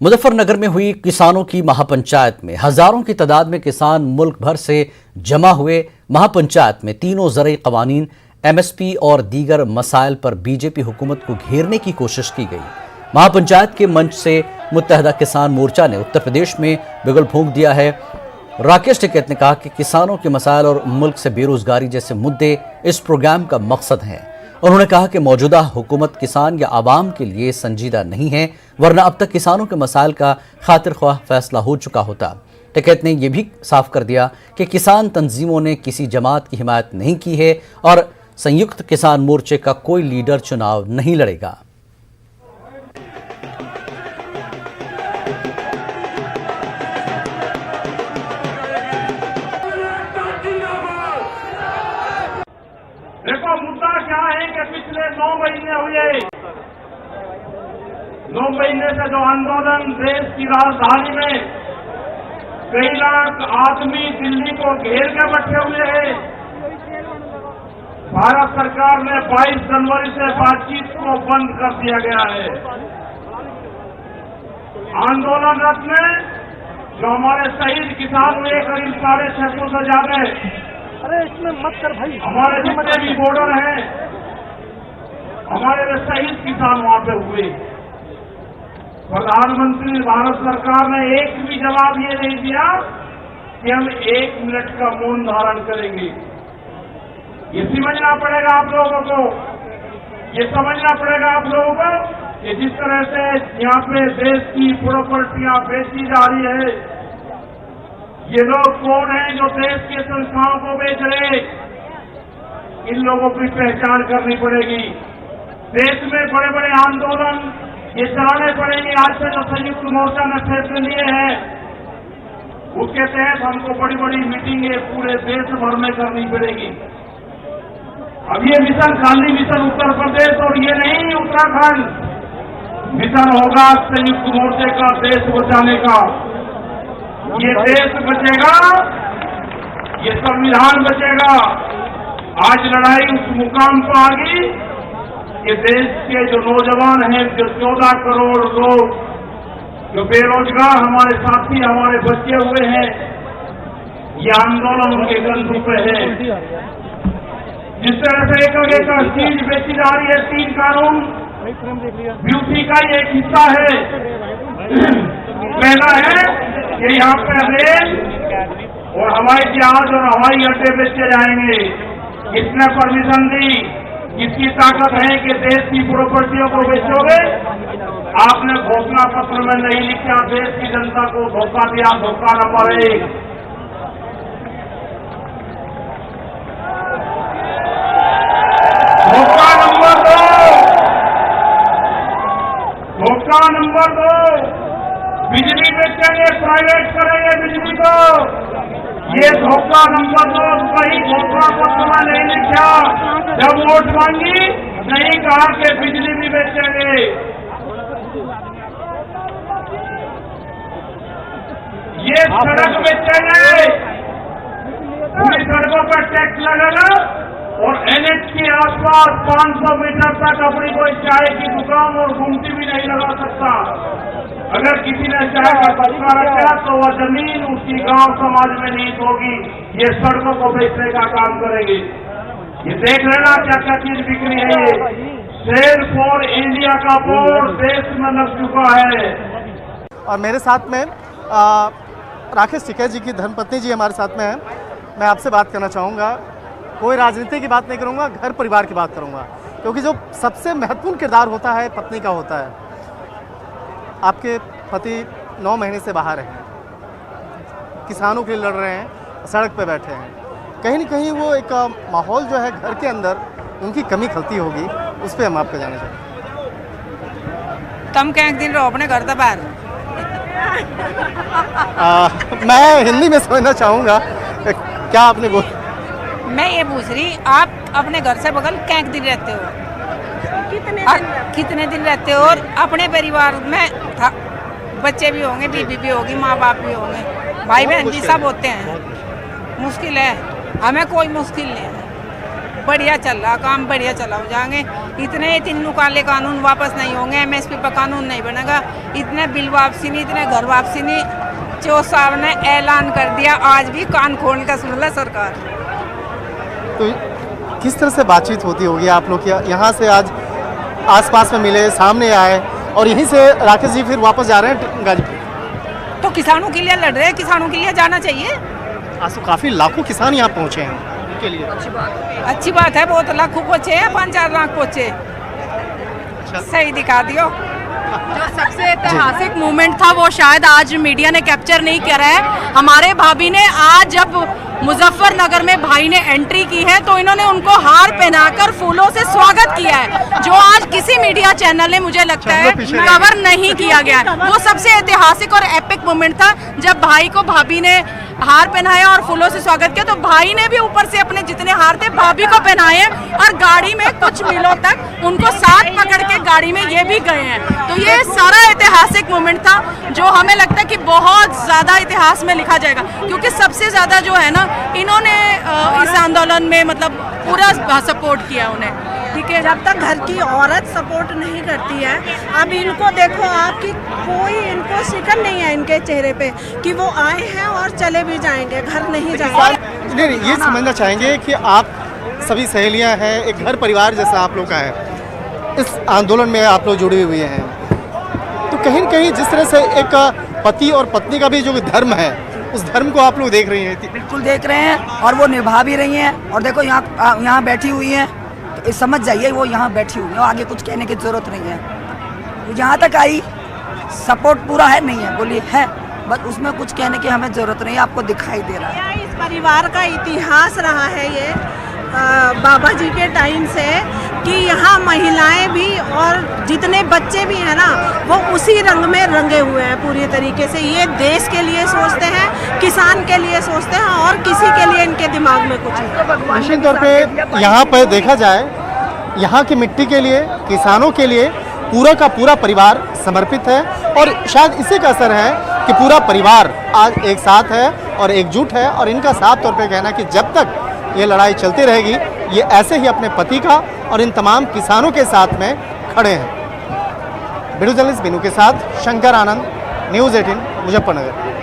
मुजफ्फरनगर में हुई किसानों की महापंचायत में हजारों की तादाद में किसान मुल्क भर से जमा हुए। महापंचायत में तीनों ज़रई क़वानीन, MSP और दीगर मसाइल पर बीजेपी हुकूमत को घेरने की कोशिश की गई। महापंचायत के मंच से मुत्तहदा किसान मोर्चा ने उत्तर प्रदेश में बिगुल फूंक दिया है। राकेश टिकैत ने कहा कि किसानों के मसाइल और मुल्क से बेरोजगारी जैसे मुद्दे इस प्रोग्राम का मकसद हैं। उन्होंने कहा कि मौजूदा हुकूमत किसान या आवाम के लिए संजीदा नहीं है, वरना अब तक किसानों के मसाइल का खातिर ख्वाह फैसला हो चुका होता। टिकैत ने यह भी साफ कर दिया कि किसान तंजीमों ने किसी जमात की हिमायत नहीं की है और संयुक्त किसान मोर्चे का कोई लीडर चुनाव नहीं लड़ेगा। देखो मुद्दा क्या है कि पिछले 9 महीने हुए, 9 महीने से जो आंदोलन देश की राजधानी में कई लाख आदमी दिल्ली को घेर के बैठे हुए हैं। भारत सरकार ने 22 जनवरी से बातचीत को बंद कर दिया गया है। आंदोलनरत में जो हमारे शहीद किसान हुए करीब 650 से ज्यादा, अरे इसमें मत कर भाई, हमारे जितने भी बॉर्डर हैं, हमारे शहीद किसान वहां पे हुए। प्रधानमंत्री भारत सरकार ने एक भी जवाब ये नहीं दिया कि हम 1 मिनट का मौन धारण करेंगे। ये समझना पड़ेगा आप लोगों को, ये समझना पड़ेगा आप लोगों को कि जिस तरह से यहाँ पे देश की प्रॉपर्टियां बेची जा रही है, ये लोग कौन हैं जो देश के संस्थाओं को बेच रहे, इन लोगों की पहचान करनी पड़ेगी। देश में बड़े बड़े आंदोलन ये चलाने पड़ेंगे। आज से जो संयुक्त मोर्चा ने फैसले लिए हैं उसके तहत हमको बड़ी बड़ी मीटिंगें पूरे देश भर में करनी पड़ेगी। अब ये मिशन खाली मिशन उत्तर प्रदेश और ये नहीं उत्तराखंड, मिशन होगा संयुक्त मोर्चे का देश बचाने का। ये देश बचेगा, ये संविधान बचेगा। आज लड़ाई उस मुकाम पर आ गई कि देश के जो नौजवान हैं, जो 14 करोड़ लोग जो बेरोजगार हमारे साथी, हमारे बच्चे हुए हैं, ये आंदोलन उनके कंधों पे है। जिस तरह से एक चीज बेची जा रही है, 3 कानून ब्यूटी का ये एक हिस्सा है। पहला है कि यहाँ पे रेल और हवाई जहाज और हवाई अड्डे बेचे जाएंगे। किसने परमिशन दी? किसकी ताकत है कि देश की प्रॉपर्टियों को बेचोगे? आपने घोषणा पत्र में नहीं लिखा, देश की जनता को धोखा दिया। धोखा नंबर 1। धोखा नंबर 2, धोखा नंबर 2, बिजली बेचेंगे, प्राइवेट करेंगे बिजली को। ये धोखा नंबर 2। कहीं घोषणा पत्र में नहीं लिखा, जब वोट मांगी नहीं कहा कि बिजली भी बेचेंगे। ये सड़क बेचेंगे, पूरी सड़कों पर टैक्स लगेगा और NH के आसपास 500 मीटर तक अपनी कोई चाय की दुकान और गुमटी भी नहीं लगा सकता। अगर किसी ने चाय का पत्ता रखा तो वह जमीन उसकी गांव समाज में नहीं होगी। ये सड़कों को बेचने का काम करेंगे। ये देख लेना क्या क्या चीज बिक्री है। ये सेल फॉर इंडिया का बोर्ड देश में लग चुका है। और मेरे साथ में राकेश टिकैत जी की धर्मपत्नी जी हमारे साथ में हैं। मैं आपसे बात करना चाहूँगा, कोई राजनीति की बात नहीं करूँगा, घर परिवार की बात करूँगा, क्योंकि जो सबसे महत्वपूर्ण किरदार होता है पत्नी का होता है। आपके पति 9 महीने से बाहर हैं, किसानों के लिए लड़ रहे हैं, सड़क पे बैठे हैं। कहीं न कहीं वो एक माहौल जो है घर के अंदर उनकी कमी खलती होगी, उस पर हम आपको जाना चाहेंगे। तुम क्या एक दिन रहो अपने घर तक बाहर। मैं हिंदी में समझना चाहूँगा, क्या आपने बोला? मैं ये पूछ रही, आप अपने घर से बगल क्या दिन रहते हो? कितने दिन रहते हो? और अपने परिवार में बच्चे भी होंगे, बीबी भी होगी, माँ बाप भी होंगे, भाई बहन भी सब होते हैं। मुश्किल है, हमें कोई मुश्किल नहीं है। बढ़िया चल रहा काम, बढ़िया चला हो जाएंगे। इतने तीनों काले कानून वापस नहीं होंगे, MSP पर कानून नहीं बनेगा, इतने बिल वापसी नहीं, इतने घर वापसी नहीं। चौथ साहब ने ऐलान कर दिया, आज भी कान खोल कर सुन ले सरकार। तो किस तरह से बातचीत होती होगी आप लोग की? यहाँ से आज आसपास में मिले, सामने आए और यहीं से राकेश जी फिर वापस जा रहे हैं गाजीपुर? तो किसानों के लिए लड़ रहे हैं, किसानों के लिए जाना चाहिए। आज तो काफ़ी लाखों किसान यहाँ पहुँचे हैं उनके लिए। अच्छी बात है, बहुत लाखों पहुँचे हैं, 5-4 लाख पहुँचे। सही दिखा दियो। जो सबसे ऐतिहासिक मोमेंट था वो शायद आज मीडिया ने कैप्चर नहीं करा है। हमारे भाभी ने आज जब मुजफ्फरनगर में भाई ने एंट्री की है तो इन्होंने उनको हार पहनाकर फूलों से स्वागत किया है, जो आज किसी मीडिया चैनल ने मुझे लगता है कवर नहीं किया गया है। वो सबसे ऐतिहासिक और एपिक मोमेंट था जब भाई को भाभी ने हार पहनाया और फूलों से स्वागत किया। तो भाई ने भी ऊपर से अपने जितने हार थे भाभी को पहनाए और गाड़ी में कुछ मीलों तक उनको साथ पकड़ के गाड़ी में ये भी गए हैं। तो ये सारा ऐतिहासिक मोमेंट था जो हमें लगता है कि बहुत ज़्यादा इतिहास में लिखा जाएगा, क्योंकि सबसे ज़्यादा जो है ना इन्होंने इस आंदोलन में मतलब पूरा सपोर्ट किया उन्हें। ठीक है, जब तक घर की औरत सपोर्ट नहीं करती है, अब इनको देखो आपकी कोई इनको शिकन नहीं है इनके चेहरे पे कि वो आए हैं और चले भी जाएंगे, घर नहीं जाएंगे। नहीं, ये समझना चाहेंगे कि आप सभी सहेलियां हैं, एक घर परिवार जैसा आप लोग का है, इस आंदोलन में आप लोग जुड़े हुए हैं, तो कहीं न कहीं जिस तरह से एक पति और पत्नी का भी जो धर्म है उस धर्म को आप लोग देख रही हैं। बिल्कुल देख रहे हैं और वो निभा भी रही हैं। और देखो यहाँ बैठी हुई हैं, तो समझ जाइए वो यहाँ बैठी हुई है, आगे कुछ कहने की जरूरत नहीं है। वो यहाँ तक आई, सपोर्ट पूरा है नहीं है, बोलिए है, बस उसमें कुछ कहने की हमें जरूरत नहीं है, आपको दिखाई दे रहा है। इस परिवार का इतिहास रहा है ये बाबा जी के टाइम से कि यहाँ महिलाएं भी और जितने बच्चे भी हैं ना वो उसी रंग में रंगे हुए हैं पूरी तरीके से। ये देश के लिए सोचते हैं, किसान के लिए सोचते हैं और किसी के लिए इनके दिमाग में कुछ नहीं। निश्चित तौर पे यहाँ पर देखा जाए, यहाँ की मिट्टी के लिए, किसानों के लिए पूरा का पूरा परिवार समर्पित है और शायद इसी का असर है कि पूरा परिवार आज एक साथ है और एकजुट है। और इनका साफ तौर पे कहना है कि जब तक ये लड़ाई चलती रहेगी, ये ऐसे ही अपने पति का और इन तमाम किसानों के साथ में खड़े हैं। वीडियो जर्नलिस्ट बिनू के साथ शंकर आनंद, न्यूज़ 18 मुजफ्फरनगर।